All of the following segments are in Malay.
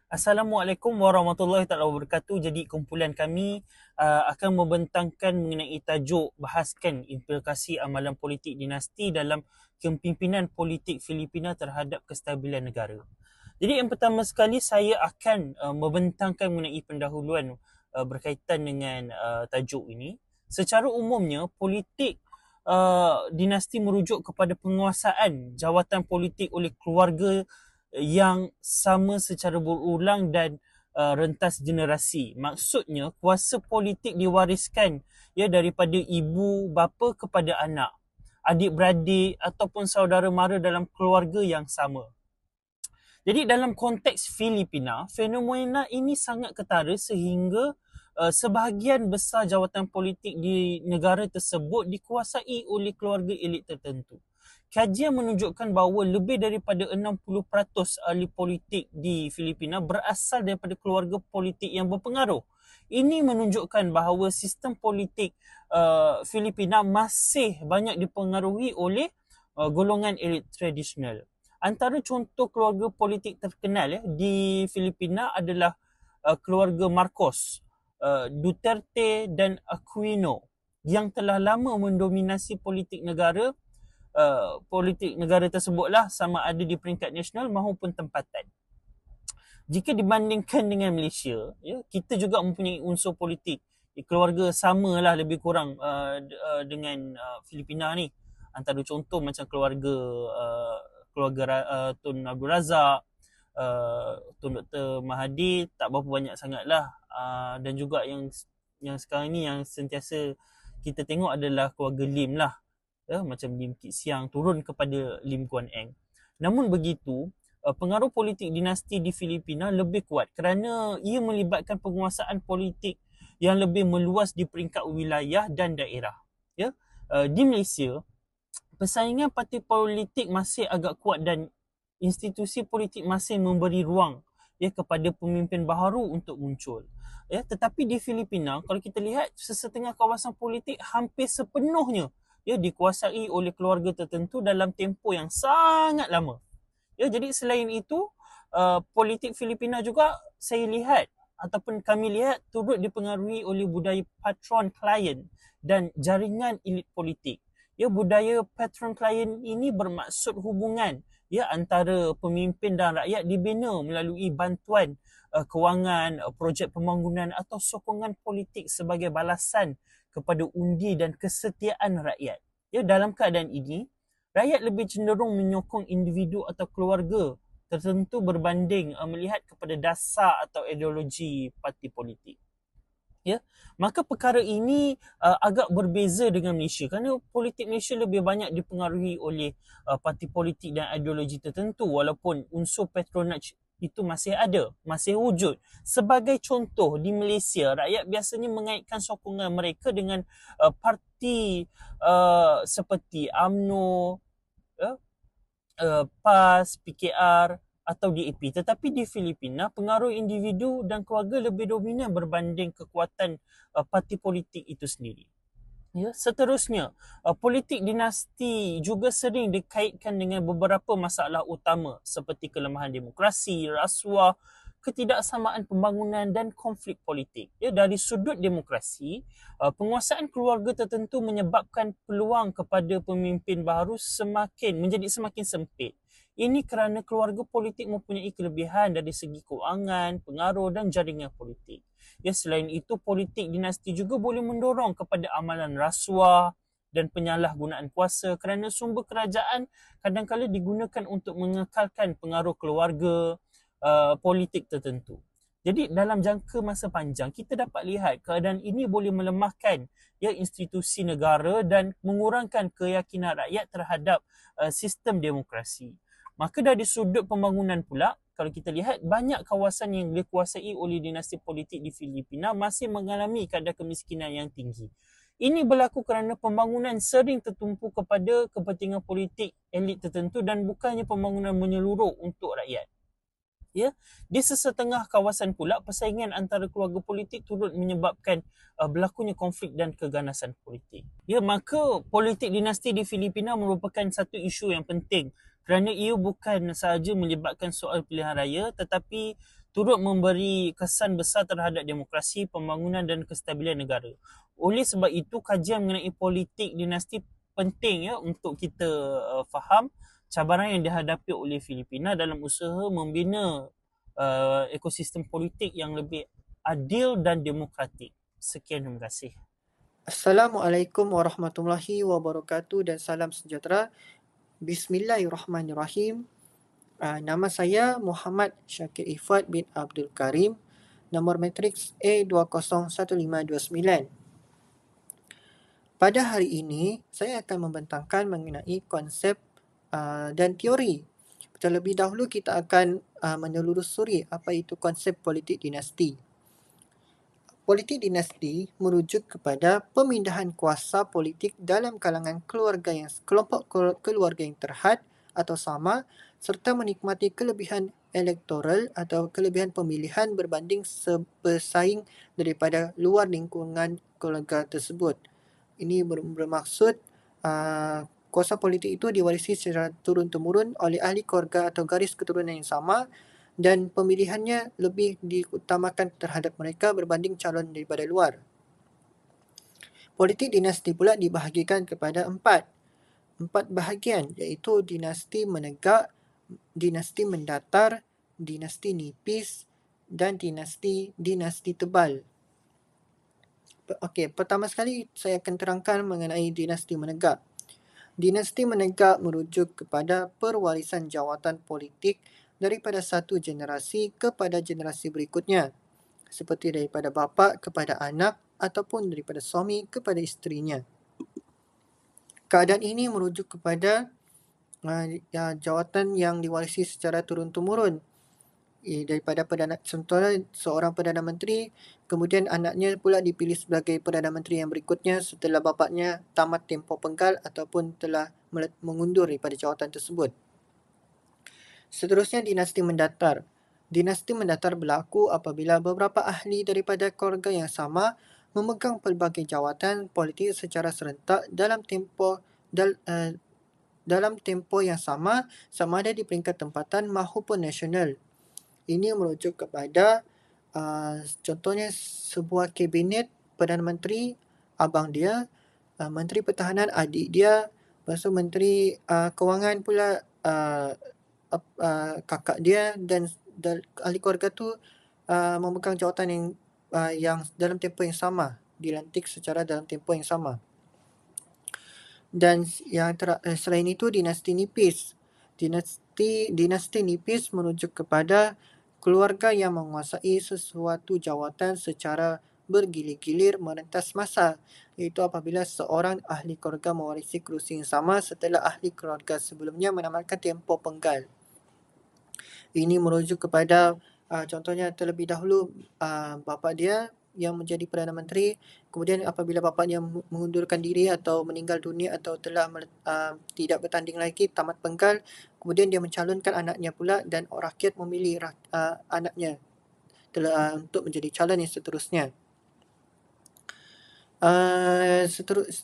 Assalamualaikum warahmatullahi taala wabarakatuh. Jadi kumpulan kami akan membentangkan mengenai tajuk bahaskan implikasi amalan politik dinasti dalam kepimpinan politik Filipina terhadap kestabilan negara. Jadi yang pertama sekali saya akan membentangkan mengenai pendahuluan berkaitan dengan tajuk ini. Secara umumnya politik dinasti merujuk kepada penguasaan jawatan politik oleh keluarga yang sama secara berulang dan rentas generasi. Maksudnya kuasa politik diwariskan daripada ibu bapa kepada anak, adik-beradik ataupun saudara mara dalam keluarga yang sama. Jadi dalam konteks Filipina, fenomena ini sangat ketara sehingga sebahagian besar jawatan politik di negara tersebut dikuasai oleh keluarga elit tertentu. Kajian menunjukkan bahawa lebih daripada 60% ahli politik di Filipina berasal daripada keluarga politik yang berpengaruh. Ini menunjukkan bahawa sistem politik Filipina masih banyak dipengaruhi oleh golongan elit tradisional. Antara contoh keluarga politik terkenal di Filipina adalah keluarga Marcos, Duterte dan Aquino yang telah lama mendominasi politik negara tersebutlah, sama ada di peringkat nasional maupun tempatan. Jika dibandingkan dengan Malaysia, kita juga mempunyai unsur politik keluarga samalah lebih kurang dengan Filipina ni. Antara contoh macam keluarga Tun Abdul Razak, Tun Dr. Mahathir, tak berapa banyak sangatlah. Dan juga yang sekarang ni yang sentiasa kita tengok adalah keluarga Lim lah. Macam Lim Kit Siang turun kepada Lim Kuan Eng. Namun begitu, pengaruh politik dinasti di Filipina lebih kuat kerana ia melibatkan penguasaan politik yang lebih meluas di peringkat wilayah dan daerah. Di Malaysia, persaingan parti politik masih agak kuat dan institusi politik masih memberi ruang kepada pemimpin baharu untuk muncul. Tetapi di Filipina, kalau kita lihat, sesetengah kawasan politik hampir sepenuhnya dikuasai oleh keluarga tertentu dalam tempoh yang sangat lama. Jadi selain itu, politik Filipina juga saya lihat ataupun kami lihat turut dipengaruhi oleh budaya patron klien dan jaringan elit politik. Budaya patron klien ini bermaksud hubungan antara pemimpin dan rakyat dibina melalui bantuan kewangan, projek pembangunan atau sokongan politik sebagai balasan kepada undi dan kesetiaan rakyat. Dalam keadaan ini, rakyat lebih cenderung menyokong individu atau keluarga tertentu berbanding melihat kepada dasar atau ideologi parti politik. Maka perkara ini agak berbeza dengan Malaysia kerana politik Malaysia lebih banyak dipengaruhi oleh parti politik dan ideologi tertentu, walaupun unsur patronage itu masih ada, masih wujud. Sebagai contoh, di Malaysia, rakyat biasanya mengaitkan sokongan mereka dengan parti seperti UMNO, PAS, PKR atau DAP. Tetapi di Filipina, pengaruh individu dan keluarga lebih dominan berbanding kekuatan parti politik itu sendiri. Seterusnya, politik dinasti juga sering dikaitkan dengan beberapa masalah utama seperti kelemahan demokrasi, rasuah, ketidaksamaan pembangunan dan konflik politik. Dari sudut demokrasi, penguasaan keluarga tertentu menyebabkan peluang kepada pemimpin baru menjadi semakin sempit. Ini kerana keluarga politik mempunyai kelebihan dari segi kewangan, pengaruh dan jaringan politik. Selain itu, politik dinasti juga boleh mendorong kepada amalan rasuah dan penyalahgunaan kuasa kerana sumber kerajaan kadang-kadang digunakan untuk mengekalkan pengaruh keluarga politik tertentu. Jadi dalam jangka masa panjang, kita dapat lihat keadaan ini boleh melemahkan institusi negara dan mengurangkan keyakinan rakyat terhadap sistem demokrasi. Maka dari sudut pembangunan pula, kalau kita lihat, banyak kawasan yang dikuasai oleh dinasti politik di Filipina masih mengalami kadar kemiskinan yang tinggi. Ini berlaku kerana pembangunan sering tertumpu kepada kepentingan politik elit tertentu dan bukannya pembangunan menyeluruh untuk rakyat. Di sesetengah kawasan pula, persaingan antara keluarga politik turut menyebabkan berlakunya konflik dan keganasan politik. Maka politik dinasti di Filipina merupakan satu isu yang penting kerana ia bukan sahaja melibatkan soal pilihan raya tetapi turut memberi kesan besar terhadap demokrasi, pembangunan dan kestabilan negara. Oleh sebab itu, kajian mengenai politik dinasti penting ya untuk kita faham cabaran yang dihadapi oleh Filipina dalam usaha membina ekosistem politik yang lebih adil dan demokratik. Sekian, terima kasih. Assalamualaikum warahmatullahi wabarakatuh dan salam sejahtera. Bismillahirrahmanirrahim. Nama saya Muhammad Syakir Ifat bin Abdul Karim. Nombor matriks A201529. Pada hari ini, saya akan membentangkan mengenai konsep dan teori. Terlebih dahulu kita akan menelusuri apa itu konsep politik dinasti. Politik dinasti merujuk kepada pemindahan kuasa politik dalam kalangan kelompok keluarga yang terhad atau sama serta menikmati kelebihan elektoral atau kelebihan pemilihan berbanding bersaing daripada luar lingkungan keluarga tersebut. Ini bermaksud kuasa politik itu diwarisi secara turun-temurun oleh ahli keluarga atau garis keturunan yang sama dan pemilihannya lebih diutamakan terhadap mereka berbanding calon daripada luar. Politik dinasti pula dibahagikan kepada empat bahagian iaitu dinasti menegak, dinasti mendatar, dinasti nipis dan dinasti tebal. Okey, pertama sekali saya akan terangkan mengenai dinasti menegak. Dinasti menegak merujuk kepada perwarisan jawatan politik daripada satu generasi kepada generasi berikutnya, seperti daripada bapa kepada anak ataupun daripada suami kepada isterinya. Keadaan ini merujuk kepada jawatan yang diwarisi secara turun-temurun daripada contohnya seorang Perdana Menteri, kemudian anaknya pula dipilih sebagai Perdana Menteri yang berikutnya setelah bapaknya tamat tempoh penggal ataupun telah mengundur daripada jawatan tersebut. Seterusnya, dinasti mendatar. Dinasti mendatar berlaku apabila beberapa ahli daripada keluarga yang sama memegang pelbagai jawatan politik secara serentak dalam tempoh yang sama ada di peringkat tempatan maupun nasional. Ini merujuk kepada contohnya sebuah kabinet Perdana Menteri abang dia, Menteri Pertahanan adik dia, lepas tu Menteri Kewangan pula kakak dia dan ahli keluarga tu memegang jawatan yang dalam tempoh yang sama, dilantik secara dalam tempoh yang sama. Dan yang selain itu, dinasti nipis. Dinasti nipis merujuk kepada keluarga yang menguasai sesuatu jawatan secara bergilir-gilir merentas masa, iaitu apabila seorang ahli keluarga mewarisi kerusi yang sama setelah ahli keluarga sebelumnya menamatkan tempoh penggal. Ini merujuk kepada contohnya terlebih dahulu bapa dia yang menjadi Perdana Menteri, kemudian apabila bapa dia mengundurkan diri atau meninggal dunia atau telah tidak bertanding lagi, tamat penggal, kemudian dia mencalonkan anaknya pula dan rakyat memilih anaknya untuk menjadi calon yang seterusnya.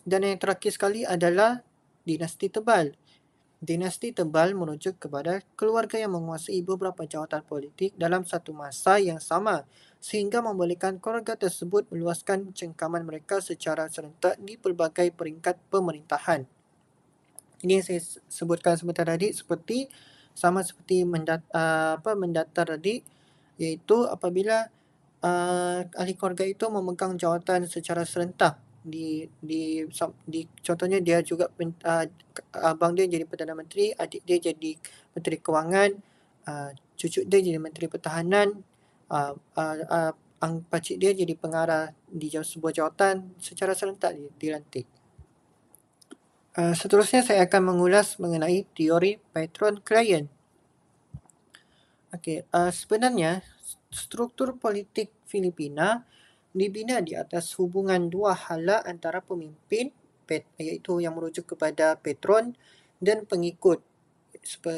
Dan yang terakhir sekali adalah dinasti tebal. Dinasti tebal merujuk kepada keluarga yang menguasai beberapa jawatan politik dalam satu masa yang sama sehingga membolehkan keluarga tersebut meluaskan cengkaman mereka secara serentak di pelbagai peringkat pemerintahan. Ini yang saya sebutkan sebentar tadi seperti mendatar tadi, iaitu apabila ahli keluarga itu memegang jawatan secara serentak di contohnya dia juga abang dia jadi Perdana Menteri, adik dia jadi Menteri Kewangan, cucu dia jadi Menteri Pertahanan, pakcik dia jadi pengarah di sebuah jawatan secara serentak dilantik. Seterusnya saya akan mengulas mengenai teori patron-klien. Sebenarnya struktur politik Filipina dibina di atas hubungan dua hala antara pemimpin, iaitu yang merujuk kepada patron, dan pengikut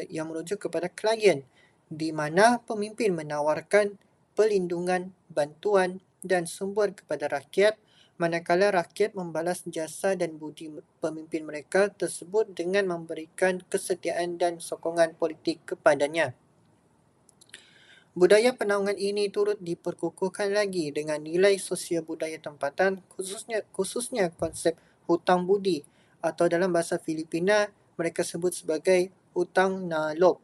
yang merujuk kepada klien, di mana pemimpin menawarkan perlindungan, bantuan dan sumber kepada rakyat, manakala rakyat membalas jasa dan budi pemimpin mereka tersebut dengan memberikan kesetiaan dan sokongan politik kepadanya. Budaya penaungan ini turut diperkukuhkan lagi dengan nilai sosial budaya tempatan, khususnya konsep hutang budi atau dalam bahasa Filipina mereka sebut sebagai hutang nalop.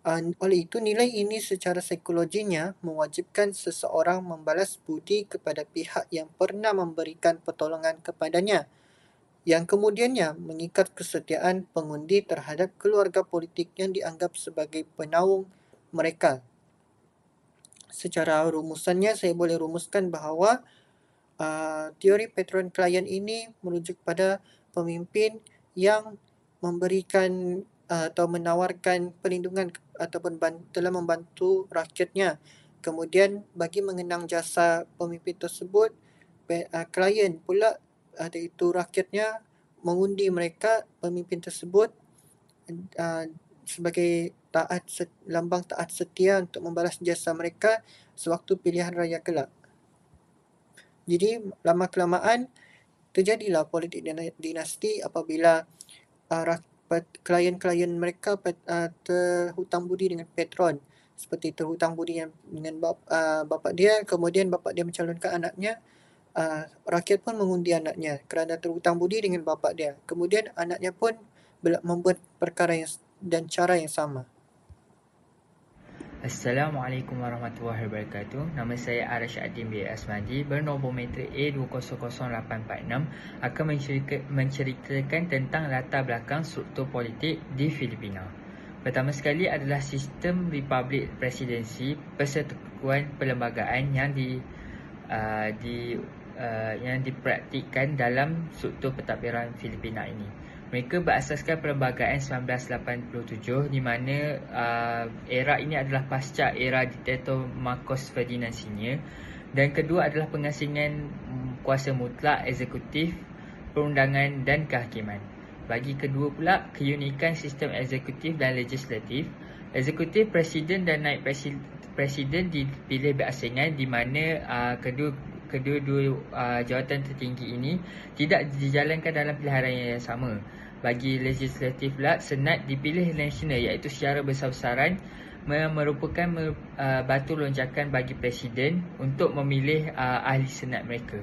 Oleh itu, nilai ini secara psikologinya mewajibkan seseorang membalas budi kepada pihak yang pernah memberikan pertolongan kepadanya, yang kemudiannya mengikat kesetiaan pengundi terhadap keluarga politik yang dianggap sebagai penaung mereka. Secara rumusannya, saya boleh rumuskan bahawa teori patron klien ini merujuk pada pemimpin yang memberikan atau menawarkan perlindungan ataupun telah membantu rakyatnya. Kemudian bagi mengenang jasa pemimpin tersebut, klien pula iaitu rakyatnya mengundi mereka pemimpin tersebut sebagai lambang taat setia untuk membalas jasa mereka sewaktu pilihan raya kelak. Jadi lama-kelamaan terjadilah politik dinasti apabila klien-klien mereka terhutang budi dengan patron, seperti terhutang budi dengan bapa dia, kemudian bapa dia mencalonkan anaknya, rakyat pun mengundi anaknya kerana terhutang budi dengan bapa dia. Kemudian anaknya pun membuat perkara dan cara yang sama. Assalamualaikum warahmatullahi wabarakatuh. Nama saya Arsyadin bin Asmadi, bernombor metrik A200846, akan menceritakan tentang latar belakang struktur politik di Filipina. Pertama sekali adalah sistem republik presidensi, persekutuan perlembagaan yang dipraktikkan dalam struktur pentadbiran Filipina ini. Mereka berasaskan perlembagaan 1987, di mana era ini adalah pasca era diktator Marcos Ferdinand Sr. Dan kedua adalah pengasingan kuasa mutlak eksekutif, perundangan dan kehakiman. Bagi kedua pula, keunikan sistem eksekutif dan legislatif. Eksekutif, presiden dan naib presiden dipilih berasingan, di mana kedua-dua jawatan tertinggi ini tidak dijalankan dalam pilihan raya yang sama. Bagi legislatif pula, senat dipilih nasional, iaitu secara besar-besaran merupakan batu lonjakan bagi presiden untuk memilih ahli senat mereka.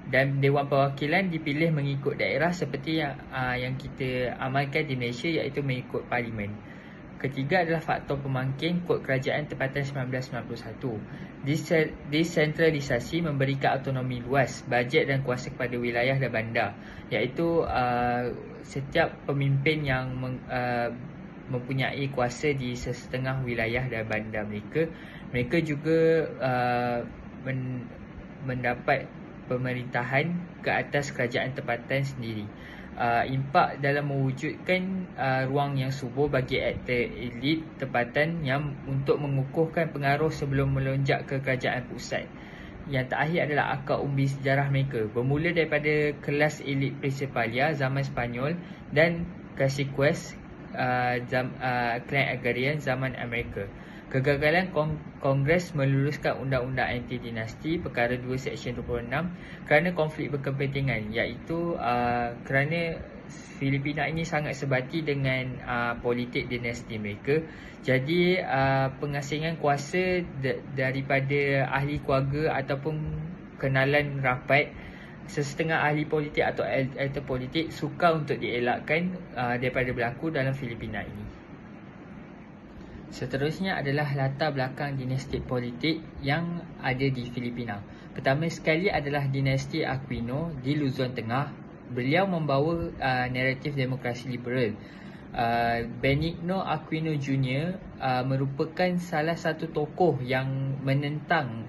Dan Dewan Perwakilan dipilih mengikut daerah seperti yang kita amalkan di Malaysia, iaitu mengikut parlimen. Ketiga adalah faktor pemangkin kod kerajaan tempatan 1991. Desentralisasi memberikan autonomi luas, bajet dan kuasa kepada wilayah dan bandar, iaitu setiap pemimpin yang mempunyai kuasa di sesetengah wilayah dan bandar mereka. Mereka juga mendapat pemerintahan ke atas kerajaan tempatan sendiri. Impak dalam mewujudkan ruang yang subur bagi aktor elit tempatan yang untuk mengukuhkan pengaruh sebelum melonjak ke kerajaan pusat. Yang terakhir adalah akar umbi sejarah mereka, bermula daripada kelas elit Principalia zaman Spanyol dan Caciques Clan Agrarian zaman Amerika. Kegagalan Kongres meluluskan Undang-Undang Anti-Dinasti Perkara 2 Seksyen 26 kerana konflik berkepentingan, iaitu kerana Filipina ini sangat sebati dengan politik dinasti mereka. Jadi pengasingan kuasa daripada ahli keluarga ataupun kenalan rapat, sesetengah ahli politik atau aktor politik sukar untuk dielakkan daripada berlaku dalam Filipina ini. Seterusnya adalah latar belakang dinasti politik yang ada di Filipina. Pertama sekali adalah dinasti Aquino di Luzon Tengah. Beliau membawa naratif demokrasi liberal. Benigno Aquino Jr. Merupakan salah satu tokoh yang menentang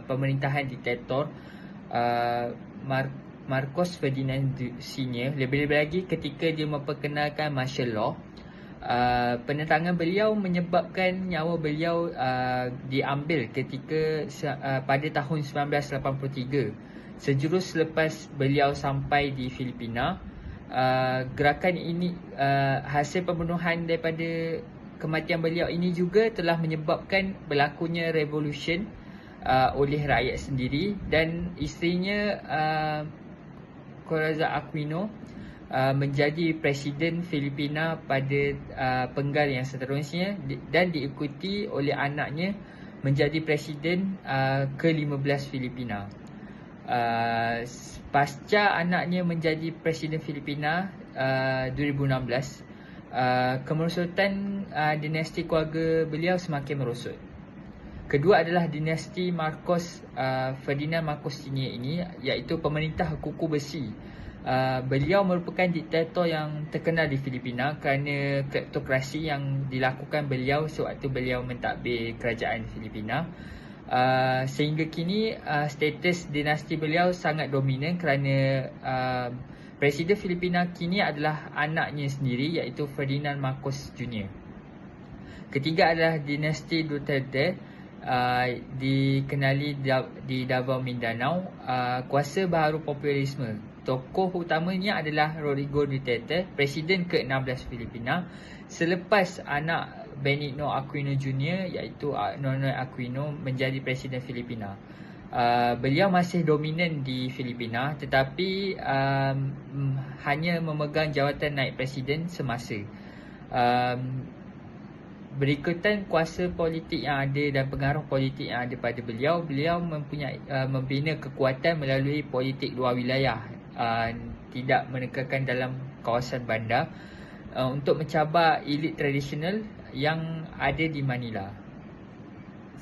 pemerintahan diktator Marcos Ferdinand Sr. Lebih-lebih lagi ketika dia memperkenalkan martial law. Penentangan beliau menyebabkan nyawa beliau diambil ketika pada tahun 1983. Sejurus selepas beliau sampai di Filipina, gerakan ini, hasil pembunuhan daripada kematian beliau ini juga telah menyebabkan berlakunya revolution oleh rakyat sendiri, dan isterinya Corazza Aquino menjadi Presiden Filipina pada penggal yang seterusnya dan diikuti oleh anaknya menjadi Presiden ke-15 Filipina. Pasca anaknya menjadi Presiden Filipina 2016, kemerosotan dinasti keluarga beliau semakin merosot. Kedua adalah dinasti Ferdinand Marcos Senior ini, iaitu pemerintah kuku besi. Beliau merupakan diktator yang terkenal di Filipina kerana kleptokrasi yang dilakukan beliau sewaktu beliau mentadbir kerajaan Filipina. Sehingga kini status dinasti beliau sangat dominan kerana Presiden Filipina kini adalah anaknya sendiri, iaitu Ferdinand Marcos Jr. Ketiga adalah dinasti Duterte, dikenali di Davao Mindanao, kuasa baharu populisme. Tokoh utamanya adalah Rodrigo Duterte, Presiden ke-16 Filipina, selepas anak Benigno Aquino Jr. iaitu Nonoy Aquino menjadi Presiden Filipina. Beliau masih dominan di Filipina, tetapi hanya memegang jawatan naib presiden semasa. Berikutan kuasa politik yang ada dan pengaruh politik yang ada pada beliau mempunyai membina kekuatan melalui politik luar wilayah, tidak menekankan dalam kawasan bandar, untuk mencabar elit tradisional yang ada di Manila.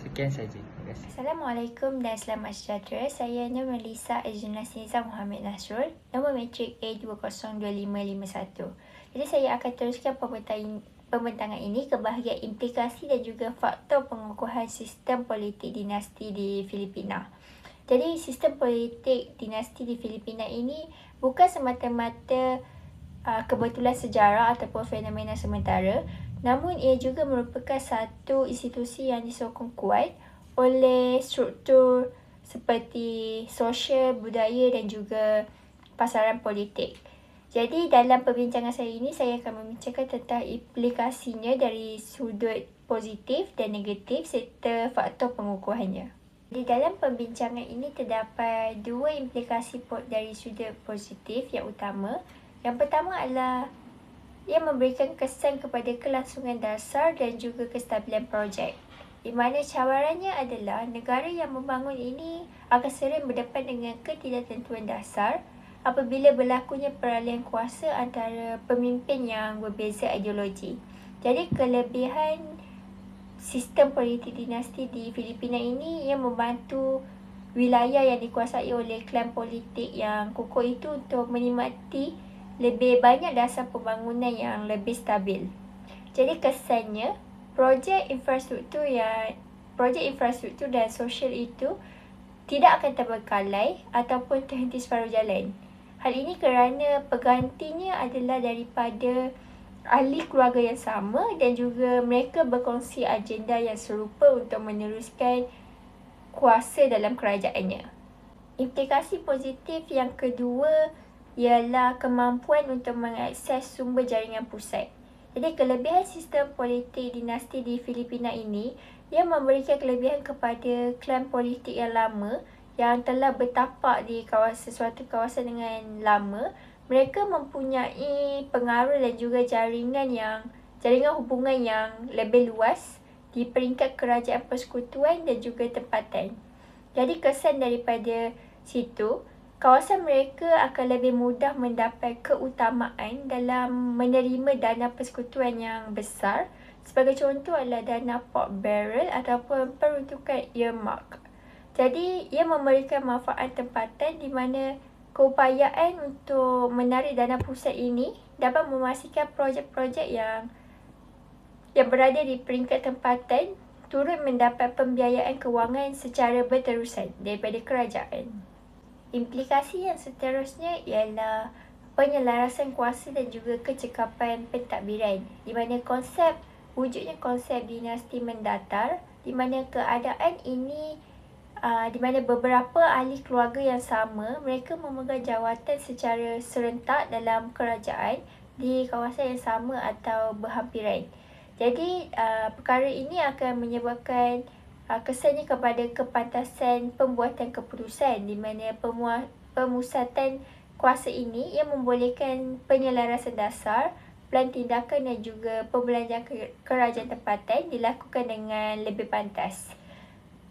Sekian saja. Terima kasih. Assalamualaikum dan selamat sejahtera. Saya Nur Melissa Ejnas Nizam Muhammad Nasrul, nombor matrik A202551. Jadi saya akan teruskan pembentangan ini ke bahagian implikasi dan juga faktor pengukuhan sistem politik dinasti di Filipina. Jadi sistem politik dinasti di Filipina ini bukan semata-mata kebetulan sejarah ataupun fenomena sementara, namun ia juga merupakan satu institusi yang disokong kuat oleh struktur seperti sosial, budaya dan juga pasaran politik. Jadi dalam perbincangan saya ini, saya akan membincangkan tentang implikasinya dari sudut positif dan negatif serta faktor pengukuhannya. Di dalam perbincangan ini terdapat dua implikasi dari sudut positif yang utama. Yang pertama adalah ia memberikan kesan kepada kelangsungan dasar dan juga kestabilan projek. Di mana cabarannya adalah negara yang membangun ini akan sering berdepan dengan ketidaktentuan dasar apabila berlakunya peralihan kuasa antara pemimpin yang berbeza ideologi. Jadi kelebihan sistem politik dinasti di Filipina ini ia membantu wilayah yang dikuasai oleh klan politik yang kukuh itu untuk menikmati lebih banyak dasar pembangunan yang lebih stabil. Jadi kesannya projek infrastruktur dan sosial itu tidak akan terbengkalai ataupun terhenti separuh jalan. Hal ini kerana penggantinya adalah daripada ahli keluarga yang sama dan juga mereka berkongsi agenda yang serupa untuk meneruskan kuasa dalam kerajaannya. Implikasi positif yang kedua ialah kemampuan untuk mengakses sumber jaringan pusat. Jadi kelebihan sistem politik dinasti di Filipina ini, ia memberikan kelebihan kepada klan politik yang lama yang telah bertapak di suatu kawasan dengan lama. Mereka mempunyai pengaruh dan juga jaringan hubungan yang lebih luas di peringkat kerajaan persekutuan dan juga tempatan. Jadi kesan daripada situ, kawasan mereka akan lebih mudah mendapat keutamaan dalam menerima dana persekutuan yang besar. Sebagai contoh adalah dana pork barrel ataupun peruntukan earmark. Jadi ia memberikan manfaat tempatan di mana keupayaan untuk menarik dana pusat ini dapat memastikan projek-projek yang berada di peringkat tempatan turut mendapat pembiayaan kewangan secara berterusan daripada kerajaan. Implikasi yang seterusnya ialah penyelarasan kuasa dan juga kecekapan pentadbiran, di mana wujudnya konsep dinasti mendatar, di mana keadaan ini di mana beberapa ahli keluarga yang sama mereka memegang jawatan secara serentak dalam kerajaan di kawasan yang sama atau berhampiran. Jadi perkara ini akan menyebabkan kesannya kepada kepantasan pembuatan keputusan, di mana pemusatan kuasa ini ia membolehkan penyelarasan dasar, plan tindakan dan juga pembelanjaan kerajaan tempatan dilakukan dengan lebih pantas.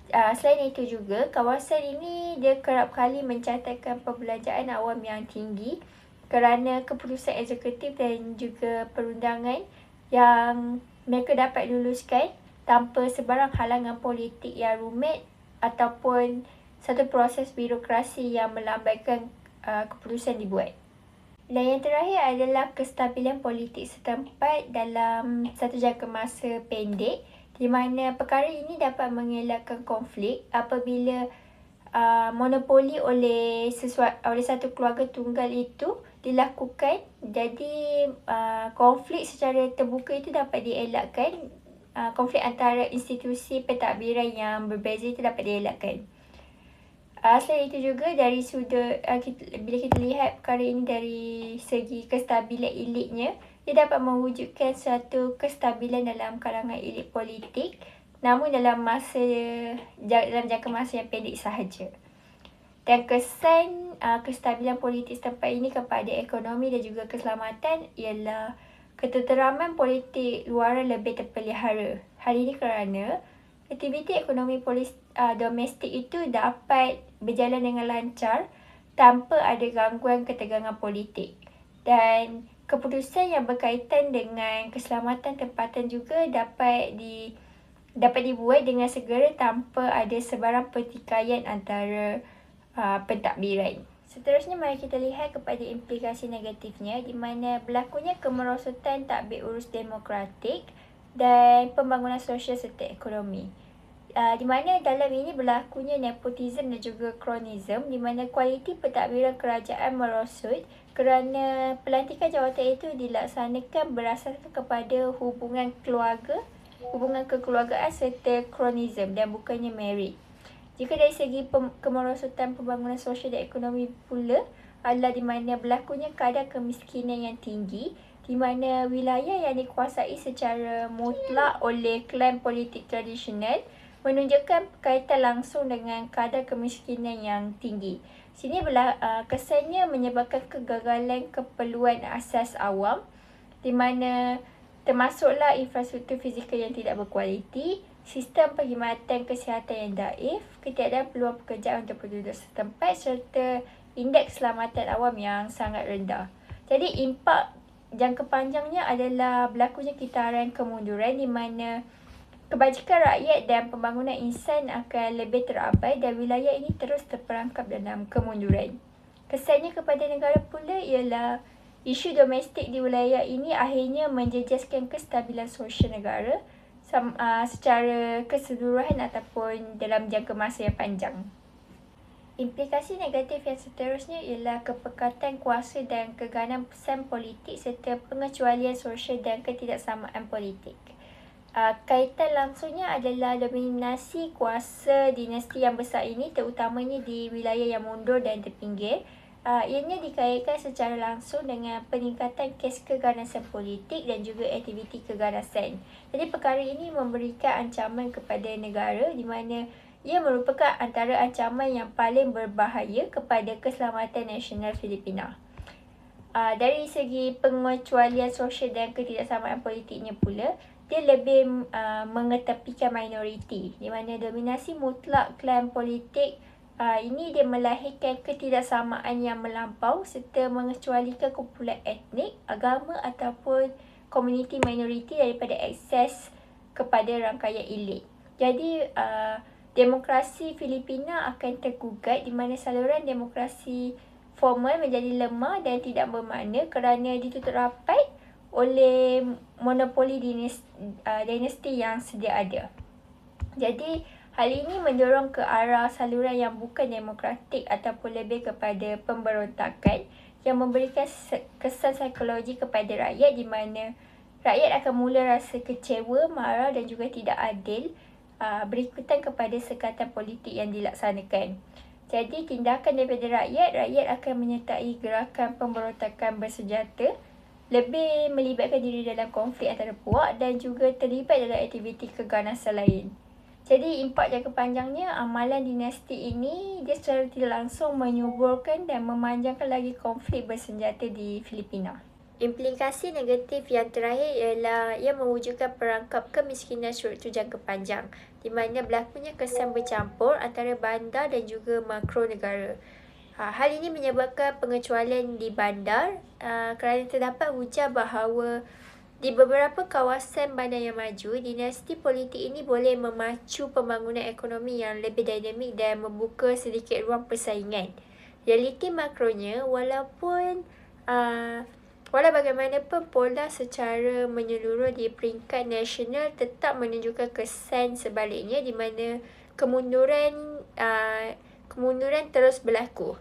Selain itu juga, kawasan ini dia kerap kali mencatatkan pembelanjaan awam yang tinggi kerana keputusan eksekutif dan juga perundangan yang mereka dapat luluskan tanpa sebarang halangan politik yang rumit ataupun satu proses birokrasi yang melambatkan keputusan dibuat. Dan yang terakhir adalah kestabilan politik setempat dalam satu jangka masa pendek, di mana perkara ini dapat mengelakkan konflik apabila monopoli oleh satu keluarga tunggal itu dilakukan. Jadi konflik secara terbuka itu dapat dielakkan. Konflik antara institusi pentadbiran yang berbeza itu dapat dielakkan. Selain itu juga dari sudut bila kita lihat perkara ini dari segi kestabilan elitnya, ia dapat mewujudkan suatu kestabilan dalam kalangan elit politik, namun dalam jangka masa yang pendek sahaja. Dan kesan kestabilan politik setempat ini kepada ekonomi dan juga keselamatan ialah ketenteraman politik luaran lebih terpelihara. Hal ini kerana aktiviti ekonomi domestik itu dapat berjalan dengan lancar tanpa ada gangguan ketegangan politik. Dan keputusan yang berkaitan dengan keselamatan tempatan juga dapat dibuat dengan segera tanpa ada sebarang pertikaian antara pentadbiran. Seterusnya, mari kita lihat kepada implikasi negatifnya, di mana berlakunya kemerosotan tadbir urus demokratik dan pembangunan sosial serta ekonomi. Di mana dalam ini berlakunya nepotisme dan juga kronisme, di mana kualiti pentadbiran kerajaan merosot kerana pelantikan jawatan itu dilaksanakan berasaskan kepada hubungan kekeluargaan serta kronisme dan bukannya merit. Jika dari segi kemerosotan pembangunan sosial dan ekonomi pula adalah di mana berlakunya kadar kemiskinan yang tinggi, di mana wilayah yang dikuasai secara mutlak oleh klan politik tradisional menunjukkan kaitan langsung dengan kadar kemiskinan yang tinggi. Sini kesannya menyebabkan kegagalan keperluan asas awam, di mana termasuklah infrastruktur fizikal yang tidak berkualiti, sistem perkhidmatan kesihatan yang daif, ketiadaan peluang pekerjaan untuk penduduk setempat serta indeks keselamatan awam yang sangat rendah. Jadi impak jangka panjangnya adalah berlakunya kitaran kemunduran, di mana kebajikan rakyat dan pembangunan insan akan lebih terabai dan wilayah ini terus terperangkap dalam kemunduran. Kesannya kepada negara pula ialah isu domestik di wilayah ini akhirnya menjejaskan kestabilan sosial negara secara keseluruhan ataupun dalam jangka masa yang panjang. Implikasi negatif yang seterusnya ialah kepekatan kuasa dan keganan pesan politik serta pengecualian sosial dan ketidaksamaan politik. Kaitan langsungnya adalah dominasi kuasa dinasti yang besar ini, terutamanya di wilayah yang mundur dan terpinggir. Ianya dikaitkan secara langsung dengan peningkatan kes keganasan politik dan juga aktiviti keganasan. Jadi perkara ini memberikan ancaman kepada negara, di mana ia merupakan antara ancaman yang paling berbahaya kepada keselamatan nasional Filipina. Dari segi pengecualian sosial dan ketidaksamaan politiknya pula, dia lebih mengetepikan minoriti, di mana dominasi mutlak klan politik ini dia melahirkan ketidaksamaan yang melampau serta mengecualikan kumpulan etnik, agama ataupun komuniti minoriti daripada akses kepada rangkaian elit. Jadi demokrasi Filipina akan tergugat, di mana saluran demokrasi formal menjadi lemah dan tidak bermakna kerana ditutup rapat oleh monopoli dinasti yang sedia ada. Jadi hal ini mendorong ke arah saluran yang bukan demokratik ataupun lebih kepada pemberontakan yang memberikan kesan psikologi kepada rakyat, di mana rakyat akan mula rasa kecewa, marah dan juga tidak adil berikutan kepada sekatan politik yang dilaksanakan. Jadi tindakan daripada rakyat akan menyertai gerakan pemberontakan bersenjata, lebih melibatkan diri dalam konflik antara puak dan juga terlibat dalam aktiviti keganasan lain. Jadi impak jangka panjangnya, amalan dinasti ini dia secara tidak langsung menyuburkan dan memanjangkan lagi konflik bersenjata di Filipina. Implikasi negatif yang terakhir ialah ia mewujudkan perangkap kemiskinan struktur jangka panjang di mana berlakunya kesan bercampur antara bandar dan juga makro negara. Hal ini menyebabkan pengecualian di bandar kerana terdapat hujah bahawa di beberapa kawasan bandar yang maju, dinasti politik ini boleh memacu pembangunan ekonomi yang lebih dinamik dan membuka sedikit ruang persaingan. Realiti makronya, walau bagaimanapun pola secara menyeluruh di peringkat nasional tetap menunjukkan kesan sebaliknya di mana kemunduran terus berlaku.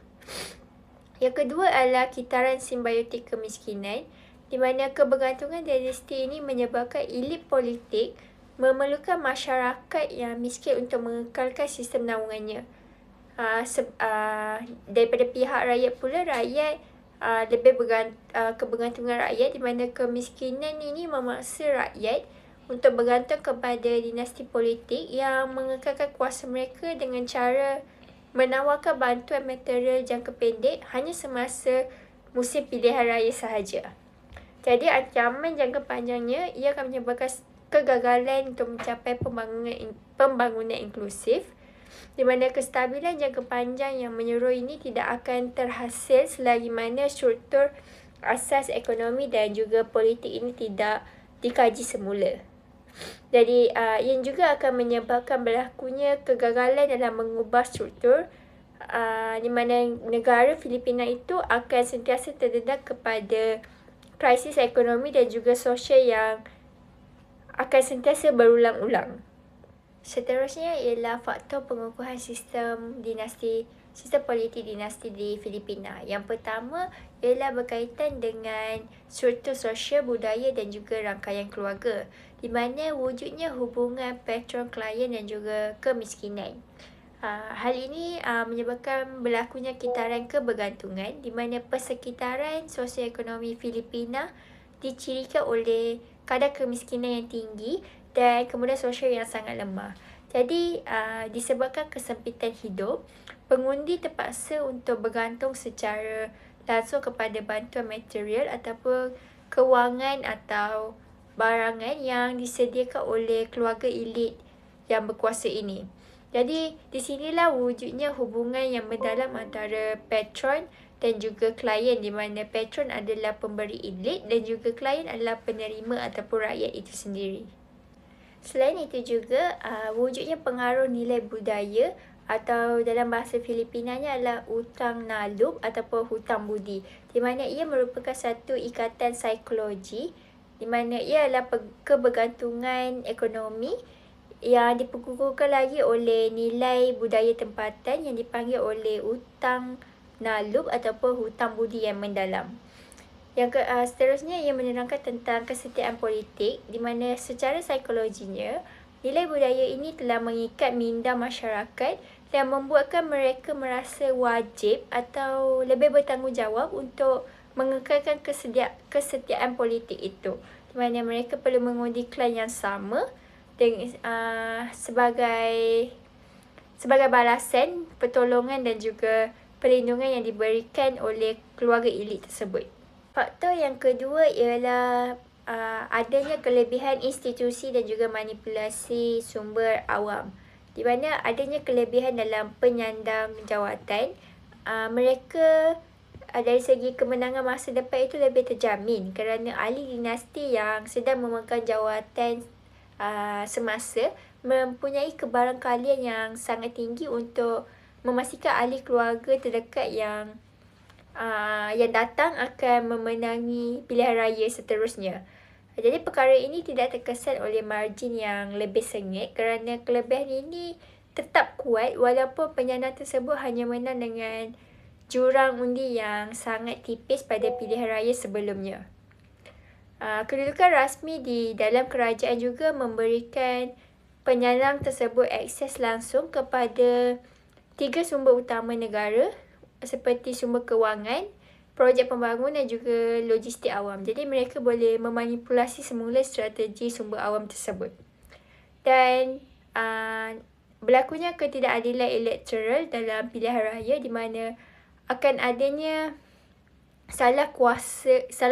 Yang kedua adalah kitaran simbiotik kemiskinan di mana kebergantungan dinasti ini menyebabkan elit politik memerlukan masyarakat yang miskin untuk mengekalkan sistem naungannya. Daripada pihak rakyat pula, rakyat lebih kebergantungan rakyat di mana kemiskinan ini memaksa rakyat untuk bergantung kepada dinasti politik yang mengekalkan kuasa mereka dengan cara menawarkan bantuan material jangka pendek hanya semasa musim pilihan raya sahaja. Jadi ancaman jangka panjangnya ia akan menyebabkan kegagalan untuk mencapai pembangunan inklusif di mana kestabilan jangka panjang yang menyeluruh ini tidak akan terhasil selagi mana struktur asas ekonomi dan juga politik ini tidak dikaji semula. Jadi ia juga akan menyebabkan berlakunya kegagalan dalam mengubah struktur di mana negara Filipina itu akan sentiasa terdedah kepada krisis ekonomi dan juga sosial yang akan sentiasa berulang-ulang. Seterusnya ialah faktor pengukuhan sistem politik dinasti di Filipina. Yang pertama ialah berkaitan dengan struktur sosial, budaya dan juga rangkaian keluarga di mana wujudnya hubungan patron-klien dan juga kemiskinan. Hal ini menyebabkan berlakunya kitaran kebergantungan di mana persekitaran sosioekonomi Filipina dicirikan oleh kadar kemiskinan yang tinggi dan kemudian sosial yang sangat lemah. Jadi disebabkan kesempitan hidup, pengundi terpaksa untuk bergantung secara langsung kepada bantuan material ataupun kewangan atau barangan yang disediakan oleh keluarga elit yang berkuasa ini. Jadi di sinilah wujudnya hubungan yang mendalam antara patron dan juga klien di mana patron adalah pemberi elit dan juga klien adalah penerima ataupun rakyat itu sendiri. Selain itu juga wujudnya pengaruh nilai budaya atau dalam bahasa Filipinanya adalah hutang nalub ataupun hutang budi di mana ia merupakan satu ikatan psikologi di mana ia adalah kebergantungan ekonomi yang diperkukuhkan lagi oleh nilai budaya tempatan yang dipanggil oleh hutang nalub ataupun hutang budi yang mendalam. Seterusnya ia menerangkan tentang kesetiaan politik di mana secara psikologinya nilai budaya ini telah mengikat minda masyarakat dan membuatkan mereka merasa wajib atau lebih bertanggungjawab untuk mengekalkan kesetiaan politik itu di mana mereka perlu mengundi klan yang sama sebagai balasan pertolongan dan juga perlindungan yang diberikan oleh keluarga elit tersebut. Faktor yang kedua ialah adanya kelebihan institusi dan juga manipulasi sumber awam. Di mana adanya kelebihan dalam penyandang jawatan, mereka dari segi kemenangan masa depan itu lebih terjamin kerana ahli dinasti yang sedang memegang jawatan semasa mempunyai kebarangkalian yang sangat tinggi untuk memastikan ahli keluarga terdekat yang datang akan memenangi pilihan raya seterusnya. Jadi perkara ini tidak terkesan oleh margin yang lebih sengit kerana kelebihan ini tetap kuat walaupun penyandang tersebut hanya menang dengan jurang undi yang sangat tipis pada pilihan raya sebelumnya. Kedudukan rasmi di dalam kerajaan juga memberikan penyandang tersebut akses langsung kepada 3 sumber utama negara seperti sumber kewangan, projek pembangunan dan juga logistik awam. Jadi mereka boleh memanipulasi semula strategi sumber awam tersebut. Dan berlakunya ketidakadilan elektoral dalam pilihan raya di mana akan adanya salah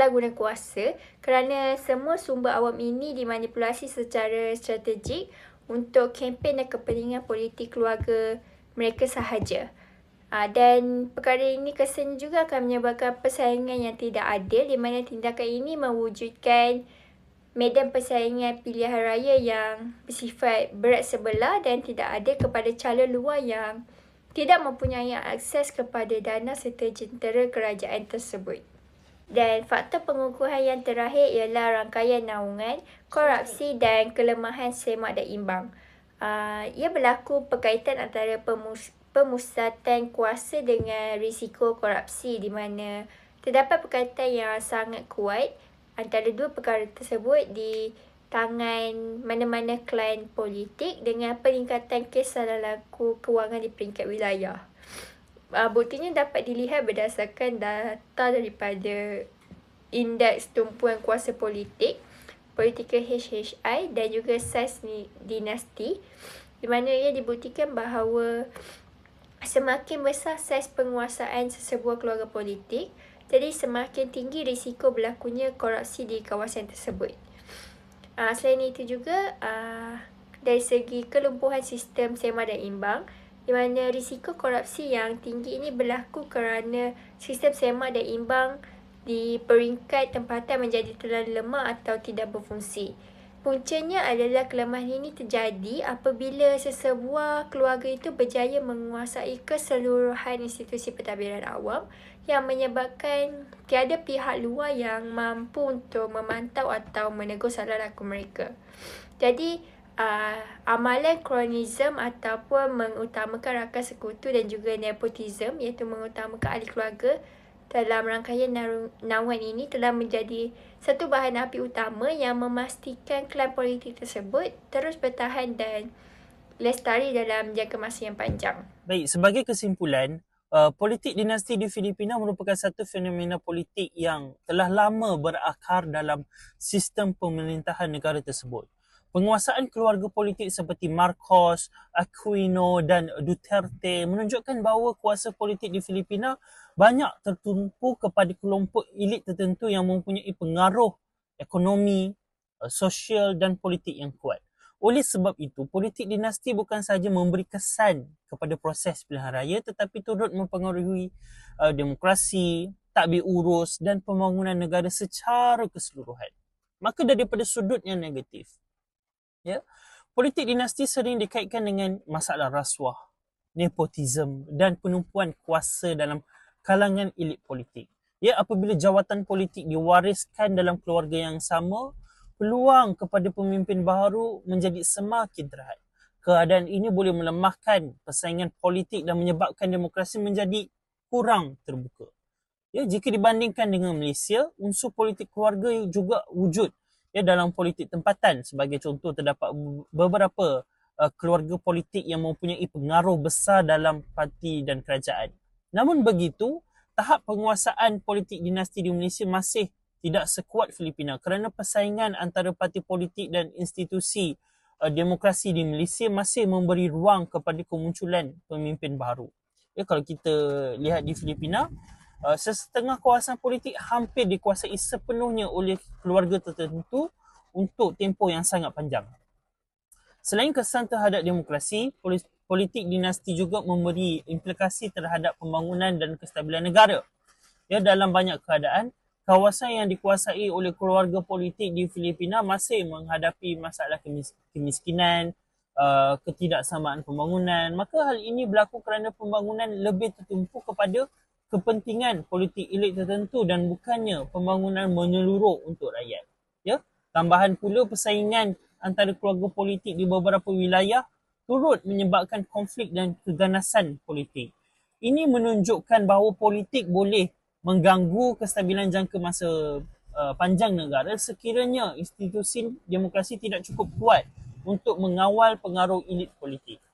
guna kuasa kerana semua sumber awam ini dimanipulasi secara strategik untuk kempen dan kepentingan politik keluarga mereka sahaja. Dan perkara ini kesan juga akan menyebabkan persaingan yang tidak adil di mana tindakan ini mewujudkan medan persaingan pilihan raya yang bersifat berat sebelah dan tidak adil kepada calon luar yang tidak mempunyai akses kepada dana serta jentera kerajaan tersebut. Dan faktor pengukuhan yang terakhir ialah rangkaian naungan, korupsi dan kelemahan semak dan imbang. Ia berlaku perkaitan antara pemusatan kuasa dengan risiko korupsi di mana terdapat perkaitan yang sangat kuat antara dua perkara tersebut di tangan mana-mana klan politik dengan peningkatan kes salah laku kewangan di peringkat wilayah. Buktinya dapat dilihat berdasarkan data daripada Indeks Tumpuan Kuasa Politik, Political HHI dan juga saiz dinasti di mana ia dibuktikan bahawa semakin besar saiz penguasaan sesebuah keluarga politik, jadi semakin tinggi risiko berlakunya korupsi di kawasan tersebut. Selain itu juga dari segi kelumpuhan sistem semak dan imbang di mana risiko korupsi yang tinggi ini berlaku kerana sistem semak dan imbang di peringkat tempatan menjadi terlalu lemah atau tidak berfungsi. Puncanya adalah kelemahan ini terjadi apabila sesebuah keluarga itu berjaya menguasai keseluruhan institusi pentadbiran awam yang menyebabkan tiada pihak luar yang mampu untuk memantau atau menegur salah laku mereka. Jadi, amalan kronisme ataupun mengutamakan rakan sekutu dan juga nepotisme iaitu mengutamakan ahli keluarga dalam rangkaian naungan ini telah menjadi satu bahan api utama yang memastikan klan politik tersebut terus bertahan dan lestari dalam jangka masa yang panjang. Baik, sebagai kesimpulan, politik dinasti di Filipina merupakan satu fenomena politik yang telah lama berakar dalam sistem pemerintahan negara tersebut. Penguasaan keluarga politik seperti Marcos, Aquino dan Duterte menunjukkan bahawa kuasa politik di Filipina banyak tertumpu kepada kelompok elit tertentu yang mempunyai pengaruh ekonomi, sosial dan politik yang kuat. Oleh sebab itu, politik dinasti bukan sahaja memberi kesan kepada proses pilihan raya tetapi turut mempengaruhi demokrasi, tadbir urus dan pembangunan negara secara keseluruhan. Maka daripada sudut yang negatif, politik dinasti sering dikaitkan dengan masalah rasuah, nepotisme dan penumpuan kuasa dalam kalangan elit politik. Apabila jawatan politik diwariskan dalam keluarga yang sama, peluang kepada pemimpin baru menjadi semakin terhad. Keadaan ini boleh melemahkan persaingan politik dan menyebabkan demokrasi menjadi kurang terbuka. Jika dibandingkan dengan Malaysia, unsur politik keluarga juga wujud dalam politik tempatan. Sebagai contoh, terdapat beberapa keluarga politik yang mempunyai pengaruh besar dalam parti dan kerajaan. Namun begitu, tahap penguasaan politik dinasti di Malaysia masih tidak sekuat Filipina kerana persaingan antara parti politik dan institusi demokrasi di Malaysia masih memberi ruang kepada kemunculan pemimpin baru. Kalau kita lihat di Filipina, sesetengah kawasan politik hampir dikuasai sepenuhnya oleh keluarga tertentu untuk tempoh yang sangat panjang. Selain kesan terhadap demokrasi, politik dinasti juga memberi implikasi terhadap pembangunan dan kestabilan negara. Dalam banyak keadaan, kawasan yang dikuasai oleh keluarga politik di Filipina masih menghadapi masalah kemiskinan, ketidaksamaan pembangunan. Maka hal ini berlaku kerana pembangunan lebih tertumpu kepada kepentingan politik elit tertentu dan bukannya pembangunan menyeluruh untuk rakyat. Tambahan pula persaingan antara keluarga politik di beberapa wilayah turut menyebabkan konflik dan keganasan politik. Ini menunjukkan bahawa politik boleh mengganggu kestabilan jangka masa panjang negara sekiranya institusi demokrasi tidak cukup kuat untuk mengawal pengaruh elit politik.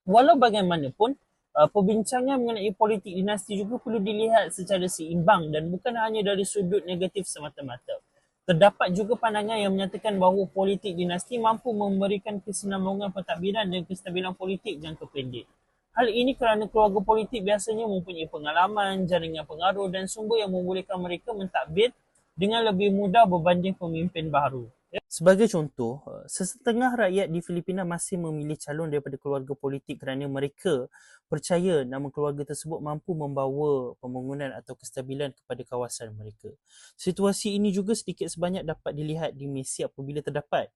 Walau bagaimanapun, perbincangan mengenai politik dinasti juga perlu dilihat secara seimbang dan bukan hanya dari sudut negatif semata-mata. Terdapat juga pandangan yang menyatakan bahawa politik dinasti mampu memberikan kesinambungan pentadbiran dan kestabilan politik jangka pendek. Hal ini kerana keluarga politik biasanya mempunyai pengalaman, jaringan pengaruh dan sumber yang membolehkan mereka mentadbir dengan lebih mudah berbanding pemimpin baru. Sebagai contoh, sesetengah rakyat di Filipina masih memilih calon daripada keluarga politik kerana mereka percaya nama keluarga tersebut mampu membawa pembangunan atau kestabilan kepada kawasan mereka. Situasi ini juga sedikit sebanyak dapat dilihat di Malaysia apabila terdapat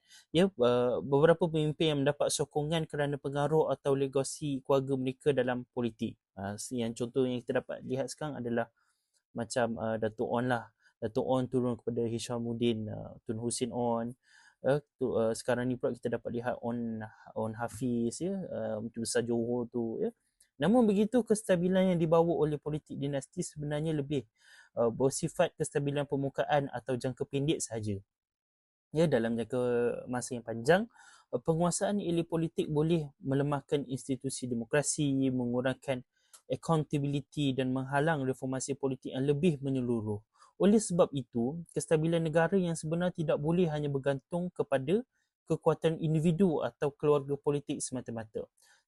beberapa pemimpin yang mendapat sokongan kerana pengaruh atau legasi keluarga mereka dalam politik. Yang contoh yang kita dapat lihat sekarang adalah macam Datuk On lah. Datuk On turun kepada Hishamuddin Tun Hussein On. Sekarang ni pula kita dapat lihat On Hafiz, Menteri Besar Johor tu. Namun begitu, kestabilan yang dibawa oleh politik dinasti sebenarnya lebih bersifat kestabilan permukaan atau jangka pendek sahaja. Dalam jangka masa yang panjang, penguasaan elit politik boleh melemahkan institusi demokrasi, mengurangkan accountability dan menghalang reformasi politik yang lebih menyeluruh. Oleh sebab itu, kestabilan negara yang sebenar tidak boleh hanya bergantung kepada kekuatan individu atau keluarga politik semata-mata,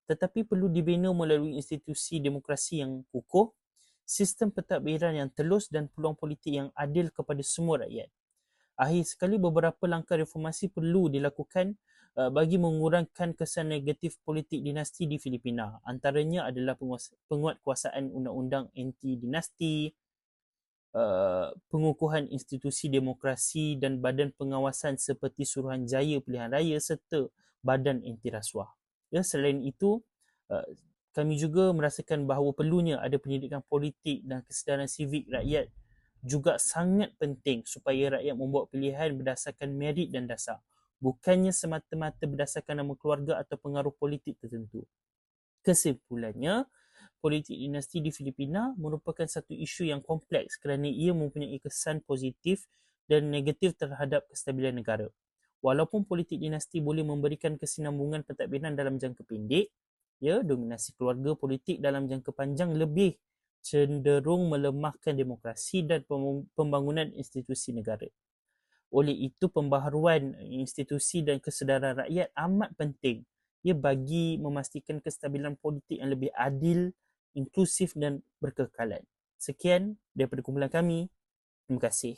tetapi perlu dibina melalui institusi demokrasi yang kukuh, sistem pentadbiran yang telus dan peluang politik yang adil kepada semua rakyat. Akhir sekali, beberapa langkah reformasi perlu dilakukan bagi mengurangkan kesan negatif politik dinasti di Filipina. Antaranya adalah penguatkuasaan undang-undang anti-dinasti, pengukuhan institusi demokrasi dan badan pengawasan seperti Suruhanjaya Pilihan Raya serta badan anti rasuah. Selain itu, kami juga merasakan bahawa perlunya ada pendidikan politik dan kesedaran sivik rakyat juga sangat penting supaya rakyat membuat pilihan berdasarkan merit dan dasar, bukannya semata-mata berdasarkan nama keluarga atau pengaruh politik tertentu. Kesimpulannya, politik dinasti di Filipina merupakan satu isu yang kompleks kerana ia mempunyai kesan positif dan negatif terhadap kestabilan negara. Walaupun politik dinasti boleh memberikan kesinambungan pentadbiran dalam jangka pendek, dominasi keluarga politik dalam jangka panjang lebih cenderung melemahkan demokrasi dan pembangunan institusi negara. Oleh itu, pembaharuan institusi dan kesedaran rakyat amat penting bagi memastikan kestabilan politik yang lebih adil, inklusif dan berkekalan. Sekian daripada kumpulan kami. Terima kasih.